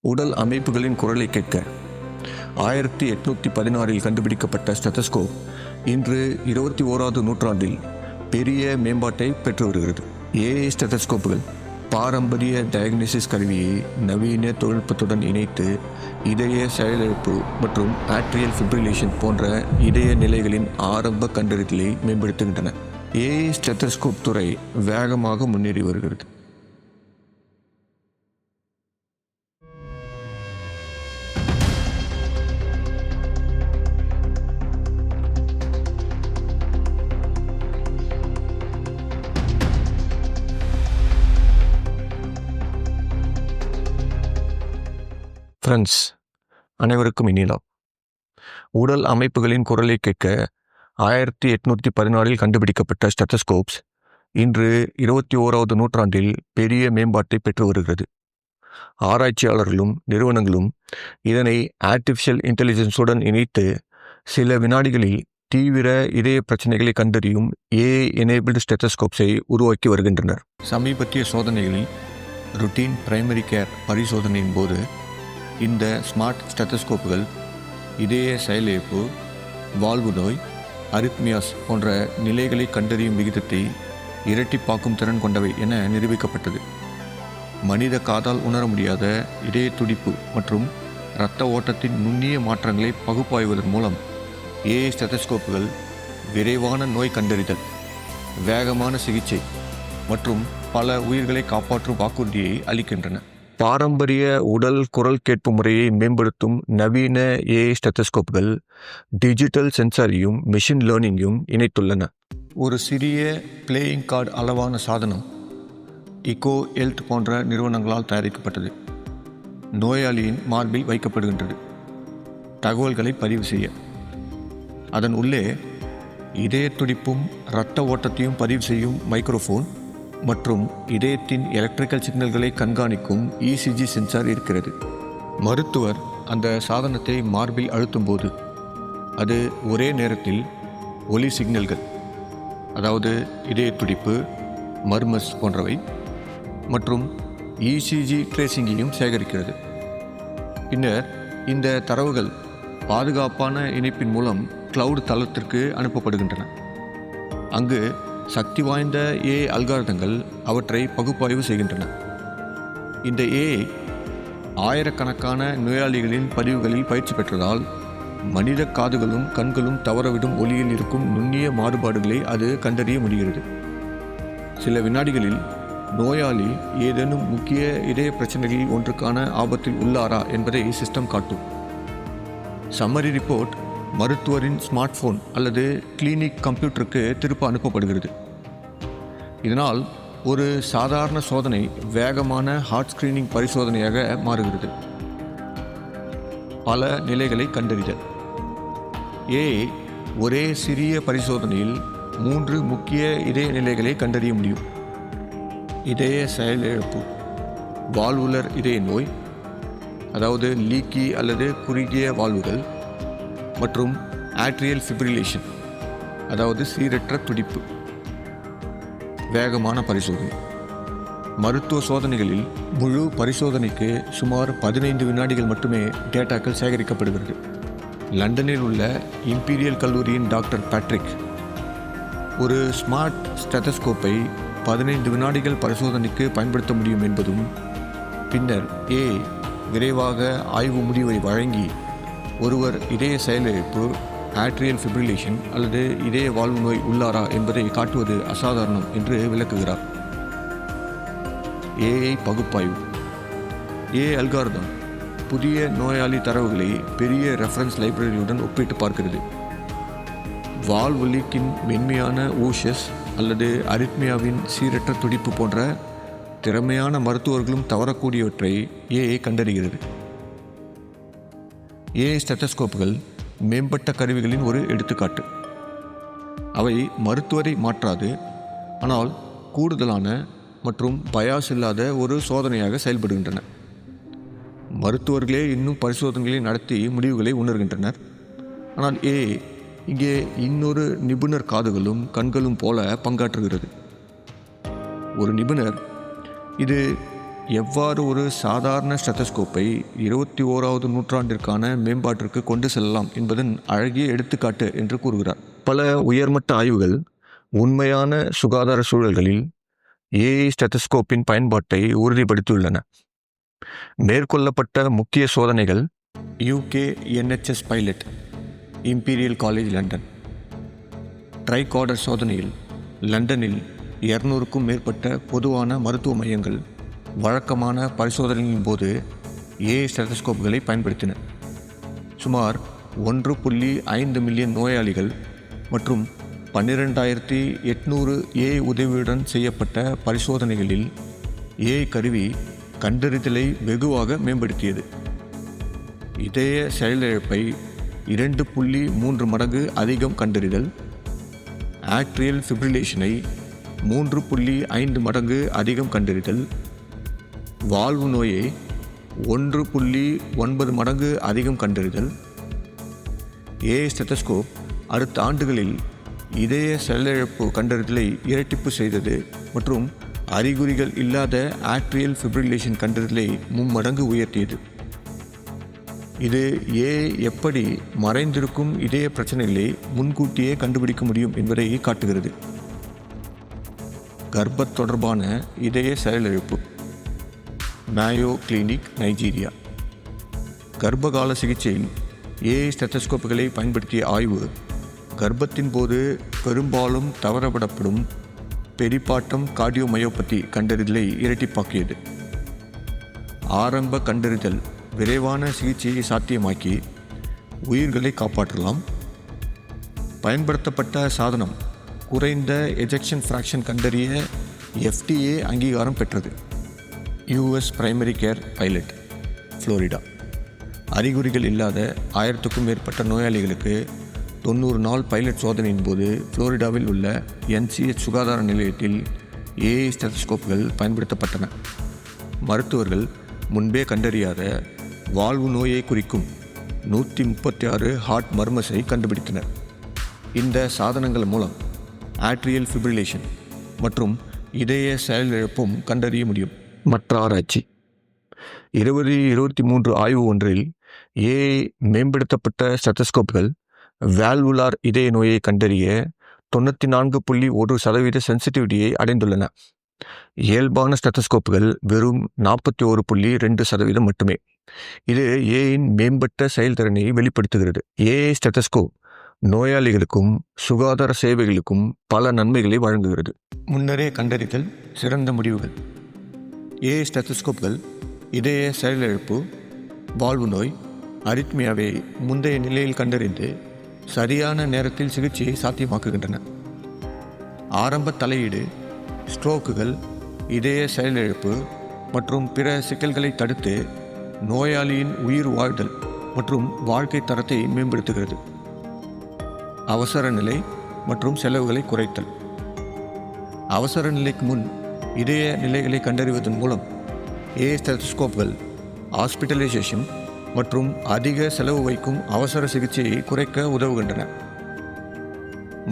உடல் அமைப்புகளின் குரலை கேட்க 1816 கண்டுபிடிக்கப்பட்ட ஸ்டெத்தஸ்கோப் இன்று 21வது நூற்றாண்டில் பெரிய மேம்பாட்டை பெற்று வருகிறது. ஏஐ ஸ்டெத்தஸ்கோப்புகள் பாரம்பரிய டயக்னோசிஸ் கருவியை நவீன தொழில்நுட்பத்துடன் இணைத்து இதய செயலிழப்பு மற்றும் ஆட்ரியல் ஃபிப்ரிலேஷன் போன்ற இதய நிலைகளின் ஆரம்ப கண்டறிதலை மேம்படுத்துகின்றன. ஏஐ ஸ்டெத்தஸ்கோப் துறை வேகமாக முன்னேறி வருகிறது. ஃப்ரெண்ட்ஸ், அனைவருக்கும் இனிலாம். உடல் அமைப்புகளின் குரலை கேட்க 1816 கண்டுபிடிக்கப்பட்ட ஸ்டெத்தஸ்கோப்ஸ் இன்று 21வது நூற்றாண்டில் பெரிய மேம்பாட்டை பெற்று வருகிறது. ஆராய்ச்சியாளர்களும் நிறுவனங்களும் இதனை ஆர்டிஃபிஷியல் இன்டெலிஜென்ஸுடன் இணைத்து சில வினாடிகளில் தீவிர இதய பிரச்சனைகளை கண்டறியும் ஏஐ எனேபிள்டு ஸ்டெத்தஸ்கோப்ஸை உருவாக்கி வருகின்றனர். சமீபத்திய சோதனைகளில் ருட்டீன் பிரைமரி கேர் பரிசோதனையின் போது இந்த ஸ்மார்ட் ஸ்டெத்தஸ்கோப்புகள் இதய செயலிழப்பு, வாழ்வு நோய், அரித்மியாஸ் போன்ற நிலைகளை கண்டறியும் விகிதத்தை இரட்டிப்பாக்கும் திறன் கொண்டவை என நிரூபிக்கப்பட்டது. மனித காதால் உணர முடியாத இதய துடிப்பு மற்றும் இரத்த ஓட்டத்தின் நுண்ணிய மாற்றங்களை பகுப்பாய்வதன் மூலம் ஏஐ ஸ்டெத்தஸ்கோப்புகள் விரைவான நோய் கண்டறிதல், வேகமான சிகிச்சை மற்றும் பல உயிர்களை காப்பாற்றும் வாக்குறுதியை அளிக்கின்றன. பாரம்பரிய உடல் குரல் கேட்பு முறையை மேம்படுத்தும் நவீன ஏஐ ஸ்டெத்தஸ்கோப்புகள் டிஜிட்டல் சென்சாரையும் மெஷின் லேர்னிங்கையும் இணைத்துள்ளன. ஒரு சிறிய பிளேயிங் கார்டு அளவான சாதனம் இகோ ஹெல்த் போன்ற நிறுவனங்களால் தயாரிக்கப்பட்டது. நோயாளியின் மார்பில் வைக்கப்படுகின்றது. தகவல்களை பதிவு செய்ய அதன் உள்ளே இதய துடிப்பும் இரத்த ஓட்டத்தையும் பதிவு செய்யும் மைக்ரோஃபோன் மற்றும் இதயத்தின் எலக்ட்ரிக்கல் சிக்னல்களை கண்காணிக்கும் இசிஜி சென்சார் இருக்கிறது. மருத்துவர் அந்த சாதனத்தை மார்பில் அழுத்தும் போது அது ஒரே நேரத்தில் ஒலி சிக்னல்கள், அதாவது இதய துடிப்பு, மர்மஸ் போன்றவை மற்றும் இசிஜி ட்ரேசிங்கையும் சேகரிக்கிறது. பின்னர் இந்த தரவுகள் பாதுகாப்பான இணைப்பின் மூலம் கிளவுட் தளத்திற்கு அனுப்பப்படுகின்றன. அங்கு சக்தி வாய்ந்த ஏஐ அல்காரிதங்கள் அவற்றை பகுப்பாய்வு செய்கின்றன. இந்த ஏஐ ஆயிரக்கணக்கான நோயாளிகளின் பதிவுகளில் பயிற்சி பெற்றதால் மனித காதுகளும் கண்களும் தவறவிடும் ஒலியில் இருக்கும் நுண்ணிய மாறுபாடுகளை அது கண்டறிய முடிகிறது. சில வினாடிகளில் நோயாளி ஏதேனும் முக்கிய இதய பிரச்சனைகளில் ஒன்றுக்கான ஆபத்தில் உள்ளாரா என்பதை சிஸ்டம் காட்டும். சம்மரி ரிப்போர்ட் மருத்துவரின் ஸ்மார்ட் போன் அல்லது கிளினிக் கம்ப்யூட்டருக்கு திருப்ப அனுப்பப்படுகிறது. இதனால் ஒரு சாதாரண சோதனை வேகமான ஹார்ட் ஸ்கிரீனிங் பரிசோதனையாக மாறுகிறது. பல நிலைகளை கண்டறிதல். ஏஐ ஒரே சிறிய பரிசோதனையில் 3 முக்கிய இதய நிலைகளை கண்டறிய முடியும். இதய செயலிழப்பு, வால்வுலர் இதய நோய், அதாவது லீக்கி அல்லது குறுகிய வால்வுகள், மற்றும் ஆட்ரியல் ஃபிப்ரிலேஷன், அதாவது சீரற்ற துடிப்பு. வேகமான பரிசோதனை. மருத்துவ சோதனைகளில் முழு பரிசோதனைக்கு சுமார் 15 வினாடிகள் மட்டுமே டேட்டாக்கள் சேகரிக்கப்படுகிறது. லண்டனில் உள்ள இம்பீரியல் கல்லூரியின் டாக்டர் பேட்ரிக் ஒரு ஸ்மார்ட் ஸ்டெத்தஸ்கோப்பை 15 வினாடிகள் பரிசோதனைக்கு பயன்படுத்த முடியும் என்பதும், பின்னர் ஏஐ விரைவாக ஆய்வு முடிவை வழங்கி ஒருவர் இதய செயலிழப்பு, ஆட்ரியல் ஃபிப்ரிலேஷன் அல்லது இதய வாழ்வு நோய் உள்ளாரா என்பதை காட்டுவது அசாதாரணம் என்று விளக்குகிறார். ஏஐ பகுப்பாய்வு. ஏஐ அல்காரிதம் புதிய நோயாளி தரவுகளை பெரிய ரெஃபரன்ஸ் லைப்ரரியுடன் ஒப்பிட்டு பார்க்கிறது. வால்வு லீக்கின் மென்மையான ஊஷஸ் அல்லது அரித்மியாவின் சீரற்ற துடிப்பு போன்ற திறமையான மருத்துவர்களும் தவறக்கூடியவற்றை ஏஐ கண்டறிகிறது. ஏஐ ஸ்டெத்தஸ்கோப்புகள் மேம்பட்ட கருவிகளின் ஒரு எடுத்துக்காட்டு. அவை மருத்துவரை மாற்றாது, ஆனால் கூடுதலான மற்றும் பயாஸ் இல்லாத ஒரு சோதனையாக செயல்படுகின்றன. மருத்துவர்களே இன்னும் பரிசோதனைகளை நடத்தி முடிவுகளை உணர்கின்றனர். ஆனால் ஏஐ இங்கே இன்னொரு நிபுணர் காதுகளும் கண்களும் போல பங்காற்றுகிறது. ஒரு நிபுணர் இது எவ்வாறு ஒரு சாதாரண ஸ்டெத்தஸ்கோப்பை 21வது நூற்றாண்டிற்கான மேம்பாட்டிற்கு கொண்டு செல்லலாம் என்பதன் அழகிய எடுத்துக்காட்டு என்று கூறுகிறார். பல உயர்மட்ட ஆய்வுகள் உண்மையான சுகாதார சூழல்களில் ஏஐ ஸ்டெத்தஸ்கோப்பின் பயன்பாட்டை உறுதிப்படுத்தியுள்ளன. மேற்கொள்ளப்பட்ட முக்கிய சோதனைகள் UK NHS pilot, Imperial College London. Tricorder சோதனையில் லண்டனில் 200க்கும் மேற்பட்ட பொதுவான மருத்துவ மையங்கள் வழக்கமான பரிசோதனையின் போது ஏஐ ஸ்டெத்தஸ்கோப்புகளை பயன்படுத்தின. சுமார் 1.5 மில்லியன் நோயாளிகள் மற்றும் 12,800 ஏஐ உதவியுடன் செய்யப்பட்ட பரிசோதனைகளில் ஏஐ கருவி கண்டறிதலை வெகுவாக மேம்படுத்தியது. இதய செயலிழப்பை 2.3 மடங்கு அதிகம் கண்டறிதல், ஆட்ரியல் ஃபிப்ரிலேஷனை 3.5 மடங்கு அதிகம் கண்டறிதல், வால்வு நோயை 1.9 மடங்கு அதிகம் கண்டறிதல். ஏஐ ஸ்டெத்தஸ்கோப் அடுத்த ஆண்டுகளில் இதய செயலிழப்பு கண்டறிதலை இரட்டிப்பு செய்தது மற்றும் அறிகுறிகள் இல்லாத ஆட்ரியல் ஃபிப்ரிலேஷன் கண்டறிதலை 3 மடங்கு உயர்த்தியது. இது ஏஐ எப்படி மறைந்திருக்கும் இதய பிரச்சனைகளை முன்கூட்டியே கண்டுபிடிக்க முடியும் என்பதை காட்டுகிறது. கர்ப்ப தொடர்பான இதய செயலிழப்பு. Mayo clinic, Nigeria. கர்ப்பகால சிகிச்சையில் ஏஐ ஸ்டெத்தஸ்கோப்புகளை பயன்படுத்திய ஆய்வு கர்ப்பத்தின் போது பெரும்பாலும் தவறவிடப்படும் பெரிபாட்டம் கார்டியோமயோபதி கண்டறிதலை இரட்டிப்பாக்கியது. ஆரம்ப கண்டறிதல் விரைவான சிகிச்சையை சாத்தியமாக்கி உயிர்களை காப்பாற்றலாம். பயன்படுத்தப்பட்ட சாதனம் குறைந்த எஜெக்ஷன் ஃப்ராக்ஷன் கண்டறிய FDA அங்கீகாரம் பெற்றது. US primary care pilot, Florida. அறிகுறிகள் இல்லாத 1000க்கும் மேற்பட்ட நோயாளிகளுக்கு 90 நாள் பைலட் சோதனையின் போது புளோரிடாவில் உள்ள NCH சுகாதார நிலையத்தில் ஏஐ ஸ்டெத்தஸ்கோப்புகள் பயன்படுத்தப்பட்டன. மருத்துவர்கள் முன்பே கண்டறியாத வால்வு நோயை குறிக்கும் 136 ஹார்ட் மர்மஸை கண்டுபிடித்தனர். இந்த சாதனங்கள் மூலம் ஆட்ரியல் ஃபிப்ரிலேஷன் மற்றும் இதய செயலிழப்பும் கண்டறிய முடியும். மற்ற ஆராய்ச்சி. 2023 ஆய்வு ஒன்றில் ஏஐ மேம்படுத்தப்பட்ட ஸ்டெத்தஸ்கோப்புகள் வால்வுலார் இதய நோயை கண்டறிய 94.1% சென்சிட்டிவிட்டியை அடைந்துள்ளன. இயல்பான ஸ்டெத்தஸ்கோப்புகள் வெறும் 41.2% மட்டுமே. இது ஏஐயின் மேம்பட்ட செயல்திறனை வெளிப்படுத்துகிறது. ஏஐ ஸ்டெத்தஸ்கோப் நோயாளிகளுக்கும் சுகாதார சேவைகளுக்கும் பல நன்மைகளை வழங்குகிறது. முன்னரே கண்டறிதல், சிறந்த முடிவுகள். ஏஐ ஸ்டெத்தஸ்கோப்புகள் இதய செயலிழப்பு, வால்வு நோய், அரித்மியாவை முந்தைய நிலையில் கண்டறிந்து சரியான நேரத்தில் சிகிச்சையை சாத்தியமாக்குகின்றன. ஆரம்ப தலையீடு, ஸ்ட்ரோக்குகள், இதய செயலிழப்பு மற்றும் பிற சிக்கல்களை தடுத்து நோயாளியின் உயிர் வாழ்தல் மற்றும் வாழ்க்கை தரத்தை மேம்படுத்துகிறது. அவசர நிலை மற்றும் செலவுகளை குறைத்தல். அவசர நிலைக்கு முன் இதய நிலைகளை கண்டறிவதன் மூலம் ஏஐ ஸ்டெத்தஸ்கோப்புகள் ஹாஸ்பிட்டலைசேஷன் மற்றும் அதிக செலவு வைக்கும் அவசர சிகிச்சையை குறைக்க உதவுகின்றன.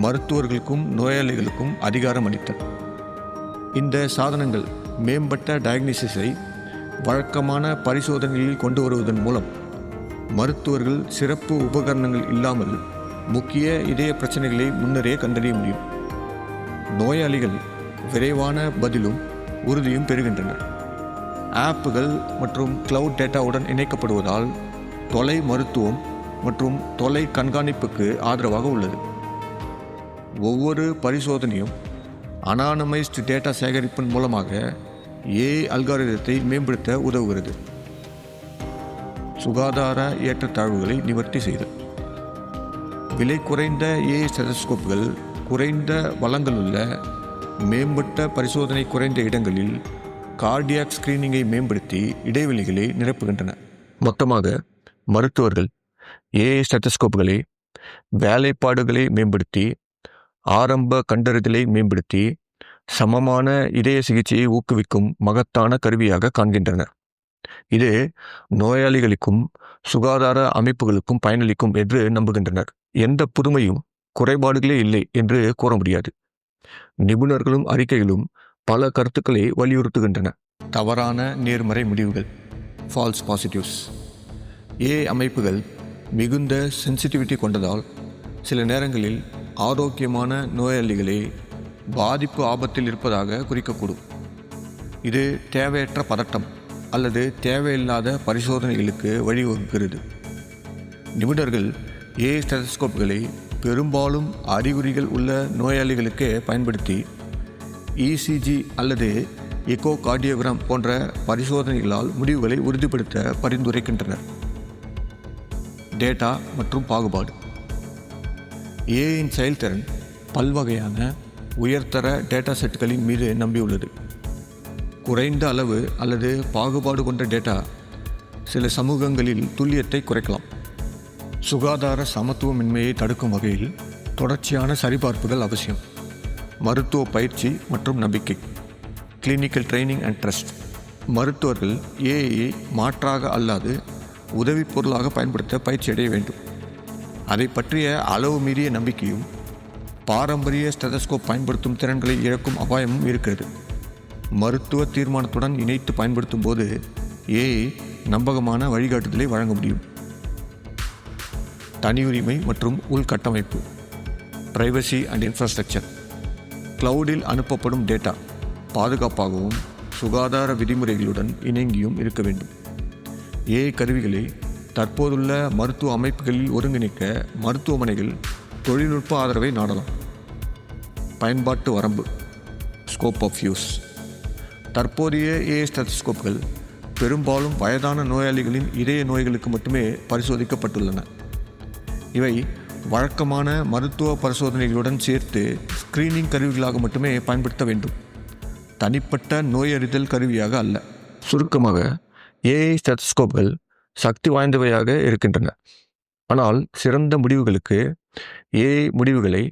மருத்துவர்களுக்கும் நோயாளிகளுக்கும் அதிகாரம் அளித்தல். இந்த சாதனங்கள் மேம்பட்ட டயக்னோசிஸை வழக்கமான பரிசோதனைகளில் கொண்டு வருவதன் மூலம் மருத்துவர்கள் சிறப்பு உபகரணங்கள் இல்லாமல் முக்கிய இதய பிரச்சனைகளை முன்னரே கண்டறிய முடியும். நோயாளிகள் விரைவான பதிலும் உறுதியும் பெறுகின்றனர். ஆப்புகள் மற்றும் கிளவுட் டேட்டாவுடன் இணைக்கப்படுவதால் தொலை மருத்துவம் மற்றும் தொலை கண்காணிப்புக்கு ஆதரவாக உள்ளது. ஒவ்வொரு பரிசோதனையும் அனானமைஸ்டு டேட்டா சேகரிப்பின் மூலமாக ஏஐ அல்காரிதத்தை மேம்படுத்த உதவுகிறது. சுகாதார ஏற்றத்தாழ்வுகளை நிவர்த்தி செய்தல். விலை குறைந்த ஏஐ ஸ்டெத்தஸ்கோப்புகள் குறைந்த வளங்களுள்ள மேம்பட்ட பரிசோதனை குறைந்த இடங்களில் கார்டியாக் ஸ்கிரீனிங்கை மேம்படுத்தி இடைவெளிகளை நிரப்புகின்றன. மொத்தமாக மருத்துவர்கள் ஏஐ ஸ்டெத்தஸ்கோப்புகளை வேலைப்பாடுகளை மேம்படுத்தி, ஆரம்ப கண்டறிதலை மேம்படுத்தி, சமமான இதய சிகிச்சையை ஊக்குவிக்கும் மகத்தான கருவியாக காண்கின்றனர். இது நோயாளிகளுக்கும் சுகாதார அமைப்புகளுக்கும் பயனளிக்கும் என்று நம்புகின்றனர். எந்த புதுமையும் குறைபாடுகளே இல்லை என்று கூற முடியாது. நிபுணர்களும் அறிக்கைகளும் பல கருத்துக்களை வலியுறுத்துகின்றன. தவறான நேர்மறை முடிவுகள், ஃபால்ஸ் பாசிட்டிவ்ஸ். ஏஐ அமைப்புகள் மிகுந்த சென்சிட்டிவிட்டி கொண்டதால் சில நேரங்களில் ஆரோக்கியமான நோயாளிகளே பாதிப்பு ஆபத்தில் இருப்பதாக குறிக்கக்கூடும். இது தேவையற்ற பதட்டம் அல்லது தேவையில்லாத பரிசோதனைகளுக்கு வழிவகுக்கிறது. நிபுணர்கள் ஏஐ ஸ்டெதஸ்கோப்களை பெரும்பாலும் அறிகுறிகள் உள்ள நோயாளிகளுக்கே பயன்படுத்தி இசிஜி அல்லது எக்கோ கார்டியோகிராம் போன்ற பரிசோதனைகளால் முடிவுகளை உறுதிப்படுத்த பரிந்துரைக்கின்றனர். டேட்டா மற்றும் பாகுபாடு. ஏஐயின் செயல்திறன் பல்வகையான உயர்தர டேட்டா செட்டுகளின் மீது நம்பியுள்ளது. குறைந்த அளவு அல்லது பாகுபாடு கொண்ட டேட்டா சில சமூகங்களில் துல்லியத்தை குறைக்கலாம். சுகாதார சமத்துவமின்மையை தடுக்கும் வகையில் தொடர்ச்சியான சரிபார்ப்புகள் அவசியம். மருத்துவ பயிற்சி மற்றும் நம்பிக்கை, கிளினிக்கல் ட்ரைனிங் அண்ட் ட்ரஸ்ட். மருத்துவர்கள் ஏஐயை மாற்றாக அல்லாது உதவி பொருளாக பயன்படுத்த பயிற்சி அடைய வேண்டும். அதை பற்றிய அளவு மீறிய நம்பிக்கையும் பாரம்பரிய ஸ்டெதஸ்கோப் பயன்படுத்தும் திறன்களை இழக்கும் அபாயமும் இருக்கிறது. மருத்துவ தீர்மானத்துடன் இணைத்து பயன்படுத்தும் போது ஏஐ நம்பகமான வழிகாட்டுதலை வழங்க முடியும். தனியுரிமை மற்றும் உள்கட்டமைப்பு, பிரைவசி அண்ட் இன்ஃப்ராஸ்ட்ரக்சர். கிளவுடில் அனுப்பப்படும் டேட்டா பாதுகாப்பாகவும் சுகாதார விதிமுறைகளுடன் இணங்கியும் இருக்க வேண்டும். ஏஐ கருவிகளை தற்போதுள்ள மருத்துவ அமைப்புகளில் ஒருங்கிணைக்க மருத்துவமனைகள் தொழில்நுட்ப ஆதரவை நாடலாம். பயன்பாட்டு வரம்பு, ஸ்கோப் ஆஃப் யூஸ். தற்போதைய ஏஐ ஸ்டெதஸ்கோப்கள் பெரும்பாலும் வயதான நோயாளிகளின் இதய நோய்களுக்கு மட்டுமே பரிசோதிக்கப்பட்டுள்ளன. இவை வழக்கமான மருத்துவ பரிசோதனைகளுடன் சேர்த்து ஸ்கிரீனிங் கருவிகளாக மட்டுமே பயன்படுத்த வேண்டும், தனிப்பட்ட நோயறிதல் கருவியாக அல்ல. சுருக்கமாக, ஏஐ ஸ்டெதஸ்கோப்கள் சக்தி வாய்ந்தவையாக இருக்கின்றன. ஆனால் சிறந்த முடிவுகளுக்கு ஏஐ முடிவுகளை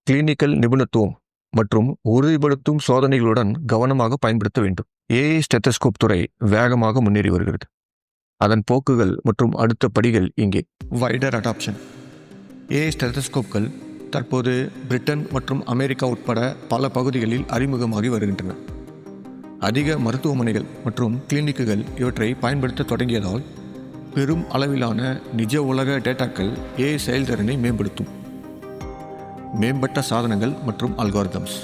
கிளினிக்கல் நிபுணத்துவம் மற்றும் உறுதிப்படுத்தும் சோதனைகளுடன் கவனமாக பயன்படுத்த வேண்டும். ஏஐ ஸ்டெதஸ்கோப் துறை வேகமாக முன்னேறி வருகிறது. அதன் போக்குகள் மற்றும் அடுத்த படிகள் இங்கே. Wider adoption. ஏஐ ஸ்டெதஸ்கோப்கள் தற்போது பிரிட்டன் மற்றும் அமெரிக்கா உட்பட பல பகுதிகளில் அறிமுகமாகி வருகின்றன. அதிக மருத்துவமனைகள் மற்றும் கிளினிக்குகள் இவற்றை பயன்படுத்த தொடங்கியதால் பெரும் அளவிலான நிஜ உலக டேட்டாக்கள் ஏஐ செயல்திறனை மேம்படுத்தும். மேம்பட்ட சாதனங்கள் மற்றும் அல்காரிதம்ஸ்.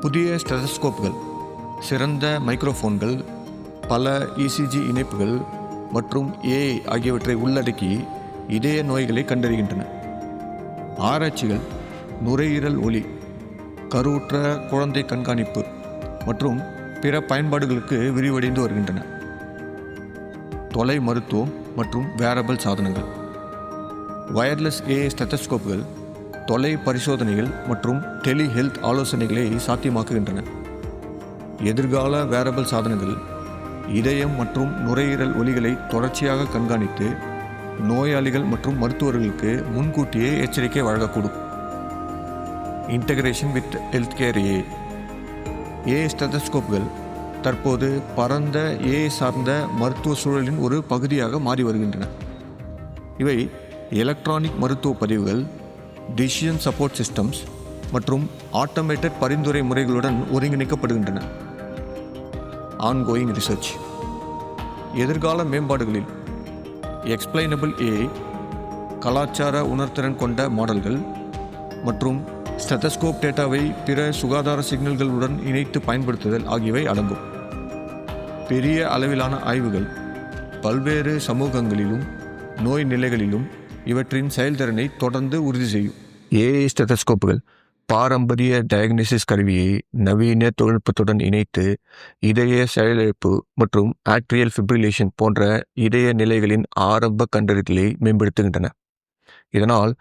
புதிய ஸ்டெதஸ்கோப்கள் சிறந்த மைக்ரோஃபோன்கள், பல இசிஜி இணைப்புகள் மற்றும் ஏஐ ஆகியவற்றை உள்ளடக்கி இதய நோய்களை கண்டறிகின்றன. ஆராய்ச்சிகள் நுரையீரல் ஒலி, கருவுற்ற குழந்தை கண்காணிப்பு மற்றும் பிற பயன்பாடுகளுக்கு விரிவடைந்து வருகின்றன. தொலை மருத்துவம் மற்றும் வேரபிள் சாதனங்கள். வயர்லெஸ் ஏஐ ஸ்டெதஸ்கோப்கள் தொலை பரிசோதனைகள் மற்றும் டெலி ஹெல்த் ஆலோசனைகளை சாத்தியமாக்குகின்றன. எதிர்கால வேரபிள் சாதனங்கள் இதயம் மற்றும் நுரையீரல் ஒலிகளை தொடர்ச்சியாக கண்காணித்து நோயாளிகள் மற்றும் மருத்துவர்களுக்கு முன்கூட்டியே எச்சரிக்கை வழங்கக்கூடும். Integration with healthcare. AI ஸ்டெதஸ்கோப்கள் தற்போது பரந்த ஏஐ சார்ந்த மருத்துவ சூழலின் ஒரு பகுதியாக மாறி வருகின்றன. இவை எலக்ட்ரானிக் மருத்துவ பதிவுகள், டிசிஷன் சப்போர்ட் சிஸ்டம்ஸ் மற்றும் ஆட்டோமேட்டட் பரிந்துரை முறைகளுடன் ஒருங்கிணைக்கப்படுகின்றன. Ongoing research. எதிர்கால மேம்பாடுகளில் எக்ஸ்பிளைனபிள் ஏஐ, கலாச்சார உணர்திறன் கொண்ட மாடல்கள் மற்றும் ஸ்டெதஸ்கோப் டேட்டாவை பிற சுகாதார சிக்னல்களுடன் இணைத்து பயன்படுத்துதல் ஆகியவை அடங்கும். பெரிய அளவிலான ஆய்வுகள் பல்வேறு சமூகங்களிலும் நோய் நிலைகளிலும் இவற்றின் செயல்திறனை தொடர்ந்து உறுதி செய்யும். ஏஐ ஸ்டெதஸ்கோப்புகள் பாரம்பரிய டயக்னோசிஸ் கருவியை நவீன தொழில்நுட்பத்துடன் இணைத்து இதய செயலிழப்பு மற்றும் ஆட்ரியல் ஃபிப்ரிலேஷன் போன்ற இதய நிலைகளின் ஆரம்ப கண்டறிதலை மேம்படுத்துகின்றன. இதனால்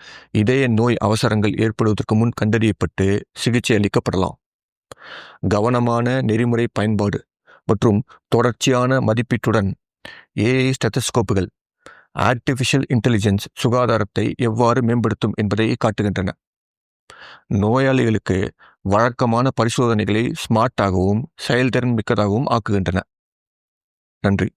இதய நோய் அவசரங்கள் ஏற்படுவதற்கு முன் கண்டறியப்பட்டு சிகிச்சை அளிக்கப்படலாம். கவனமான நெறிமுறை பயன்பாடு மற்றும் தொடர்ச்சியான மதிப்பீட்டுடன் ஏஐ ஸ்டெதஸ்கோப்புகள் ஆர்டிஃபிஷியல் இன்டெலிஜென்ஸ் சுகாதாரத்தை எவ்வாறு மேம்படுத்தும் என்பதை காட்டுகின்றன. நோயாளிகளுக்கு வழக்கமான பரிசோதனைகளை ஸ்மார்ட்டாகவும் செயல்திறன் மிக்கதாகவும் ஆக்குகின்றன. நன்றி.